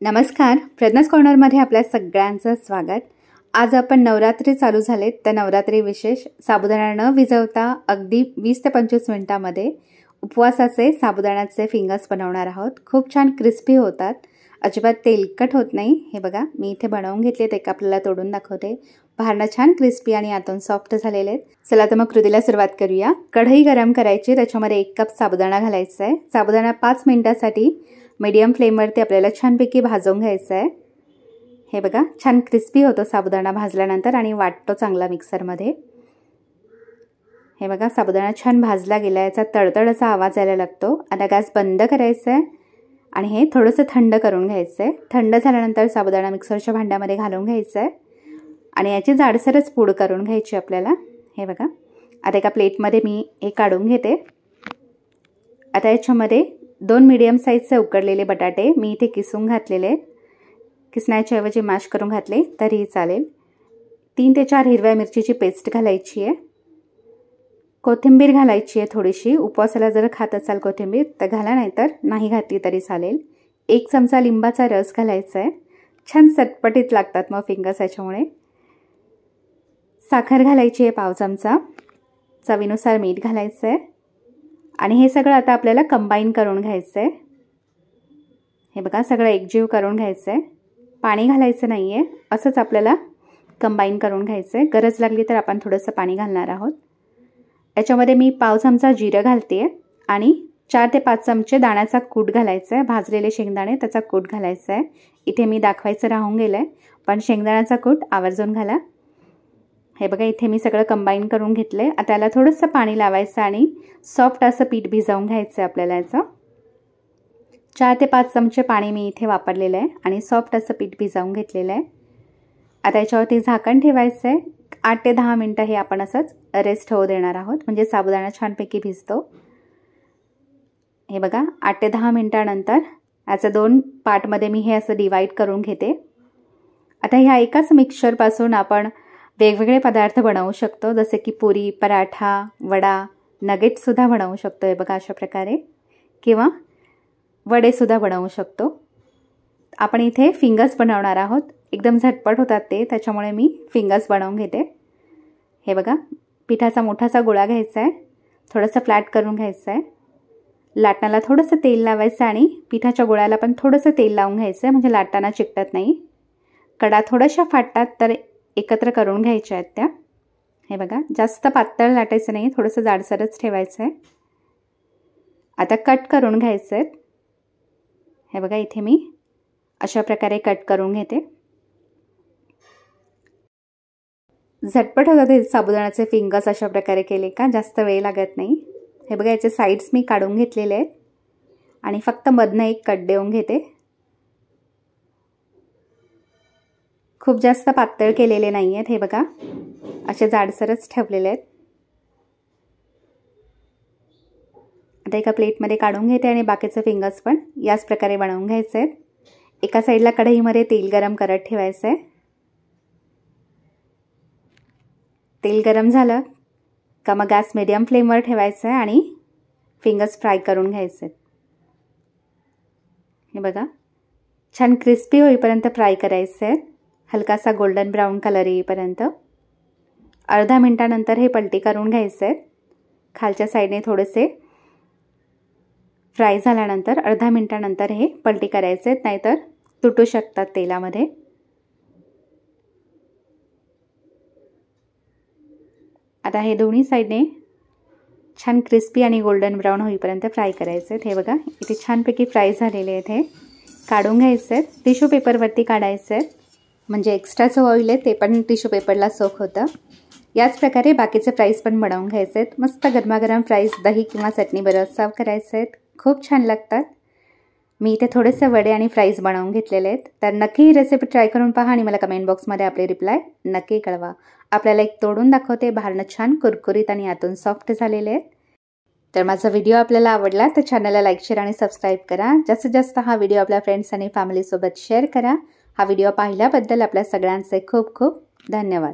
नमस्कार, प्रज्ञास कॉर्नरमध्ये आपल्या सगळ्यांचं स्वागत। आज आपण नवरात्री चालू झालेत तर नवरात्री विशेष साबुदाणा न भिजवता अगदी 20 ते 25 मिनिटांमध्ये उपवासाचे साबुदाण्याचे फिंगर्स बनवणार आहोत। खूप छान क्रिस्पी होतात, अजिबात तेलकट होत नाही। हे बघा, मी इथे बनवून घेतलेत, एक आपल्याला तोडून दाखवते। बाहेरनं छान क्रिस्पी आणि आतून सॉफ्ट झालेले आहेत। चला तर मग कृतीला सुरुवात करूया। कढई गरम करायची, त्याच्यामध्ये 1 कप साबुदाणा घालायचा आहे। साबुदाणा 5 मिनिटांसाठी मीडियम फ्लेमवरती आपल्याला छानपैकी भाजून घ्यायचं आहे। हे बघा, छान क्रिस्पी होतो साबुदाणा भाजल्यानंतर आणि वाटतो चांगला मिक्सरमध्ये। हे बघा, साबुदाणा छान भाजला गेला, याचा तडतड असा आवाज यायला लागतो। आता गॅस बंद करायचा आहे आणि हे थोडंसं थंड करून घ्यायचं आहे। थंड झाल्यानंतर साबुदाणा मिक्सरच्या भांड्यामध्ये घालून घ्यायचा आहे आणि याची जाडसरच पूड करून घ्यायची आपल्याला। हे बघा, आता एका प्लेटमध्ये मी हे काढून घेते। आता याच्यामध्ये 2 मीडियम साईजचे उकडलेले बटाटे मी इथे किसून घातलेले, किसण्याच्या ऐवजी मॅश करून घातले तरीही चालेल। 3 ते 4 हिरव्या मिरचीची पेस्ट घालायची आहे। कोथिंबीर घालायची आहे थोडीशी, उपवासाला जर खात असाल कोथिंबीर तर घाला, नाहीतर नाही घातली तरी चालेल। 1 चमचा लिंबाचा रस घालायचा आहे, छान चटपटीत लागतात मग फिंगर्स याच्यामुळे। साखर घालायची आहे 1/2 चमचा, चवीनुसार मीठ घालायचं आहे आणि हे सगळं आता आपल्याला कंबाईन करून घ्यायचं आहे। हे बघा, सगळं एकजीव करून घ्यायचं आहे, पाणी घालायचं नाही आहे, असंच आपल्याला कंबाईन करून घ्यायचं आहे। गरज लागली तर आपण थोडंसं पाणी घालणार आहोत। याच्यामध्ये मी 1/2 चमचा जिरं घालते आणि 4 ते 5 चमचे दाण्याचा कूट घालायचा आहे, भाजलेले शेंगदाणे त्याचा कूट घालायचा आहे। इथे मी दाखवायचं राहून गेलं आहे, पण शेंगदाण्याचा कूट आवर्जून घाला। हे बघा, इथे मी सगळं कंबाईन करून घेतलं आहे। आता त्याला थोडंसं पाणी लावायचं आणि सॉफ्ट असं पीठ भिजवून घ्यायचं आहे आपल्याला। याचं 4 ते 5 चमचे पाणी मी इथे वापरलेलं आहे आणि सॉफ्ट असं पीठ भिजवून घेतलेलं आहे। आता याच्यावरती झाकण ठेवायचं आहे। 8 ते 10 मिनिटं हे आपण असंच रेस्ट होऊ देणार आहोत, म्हणजे साबुदाणा छानपैकी भिजतो। हे बघा, 8 ते 10 मिनिटानंतर याचं 2 पार्टमध्ये मी हे असं डिवाईड करून घेते। आता ह्या एकाच मिक्सचरपासून आपण वेगवेगळे पदार्थ बनवू शकतो, जसे की पुरी, पराठा, वडा, नगेट्ससुद्धा बनवू शकतो। हे बघा, अशा प्रकारे, किंवा वडेसुद्धा बनवू शकतो। आपण इथे फिंगर्स बनवणार आहोत, एकदम झटपट होतात ते, त्याच्यामुळे मी फिंगर्स बनवून घेते। हे बघा, पिठाचा मोठासा गोळा घ्यायचा आहे, थोडंसं फ्लॅट करून घ्यायचं आहे। लाटण्याला थोडंसं तेल लावायचं आणि पिठाच्या गोळ्याला पण थोडंसं तेल लावून घ्यायचं आहे, म्हणजे लाटताना चिकटत नाही। कडा थोड्याशा फाटतात तर एकत्र करून घ्यायच्या आहेत त्या। हे बघा, जास्त पातळ लाटायचं नाही, थोडंसं जाडसरच ठेवायचं आहे। आता कट करून घ्यायचं आहे। हे बघा, इथे मी अशा प्रकारे कट करून घेते। झटपट होतात हे साबुदाण्याचे फिंगर्स अशा प्रकारे केले का, जास्त वेळ लागत नाही। हे बघा, याचे साईड्स मी काढून घेतलेले आहेत आणि फक्त मधनं एक कट देऊन घेते। खूप जास्त पातळ केलेले नाही आहेत, हे बघा, असे जाडसरच ठेवलेले आहेत। आता एका प्लेटमध्ये काढून घेते आणि बाकीचे फिंगर्स पण याच प्रकारे बनवून घ्यायचे आहेत। एका साईडला कढईमध्ये तेल गरम करत ठेवायचं आहे। तेल गरम झालं का मग गॅस मीडियम फ्लेमवर ठेवायचं आहे आणि फिंगर्स फ्राय करून घ्यायचे आहेत। हे बघा, छान क्रिस्पी होईपर्यंत फ्राय करायचं आहे, हलकासा गोल्डन ब्राऊन कलर येईपर्यंत। अर्धा मिनिटानंतर हे पलटी करून घ्यायचं आहे। खालच्या साईडने थोडेसे फ्राय झाल्यानंतर अर्धा मिनिटानंतर हे पलटी करायचे आहेत, नाहीतर तुटू शकतात तेलामध्ये। आता हे दोन्ही साईडने छान क्रिस्पी आणि गोल्डन ब्राऊन होईपर्यंत फ्राय करायचे आहेत। हे बघा, इथे छानपैकी फ्राय झालेले आहेत, हे काढून घ्यायचे आहेत। टिश्यू पेपरवरती काढायचे आहेत, म्हणजे एक्स्ट्राचं ऑइल आहे ते पण टिश्यू पेपरला सोक होतं। याच प्रकारे बाकीचे फ्राईज पण बनवून घ्यायचे आहेत। मस्त गरमागरम फ्राईज दही किंवा चटणीबरोबर सर्व करायचे आहेत, खूप छान लागतात। मी इथे थोडेसे वडे आणि फ्राईज बनवून घेतलेले आहेत, तर नक्की ही रेसिपी ट्राय करून पहा आणि मला कमेंट बॉक्समध्ये आपले रिप्लाय नक्की कळवा। आपल्याला एक तोडून दाखवते, बाहेरनं छान कुरकुरीत आणि आतून सॉफ्ट झालेले आहेत। तर माझा व्हिडिओ आपल्याला आवडला तर चॅनलला लाईक, शेअर आणि सबस्क्राईब करा। जास्तीत जास्त हा व्हिडिओ आपल्या फ्रेंड्स आणि फॅमिलीसोबत शेअर करा। हा व्हिडिओ पाहिल्याबद्दल आपल्या सगळ्यांचे खूप खूप धन्यवाद।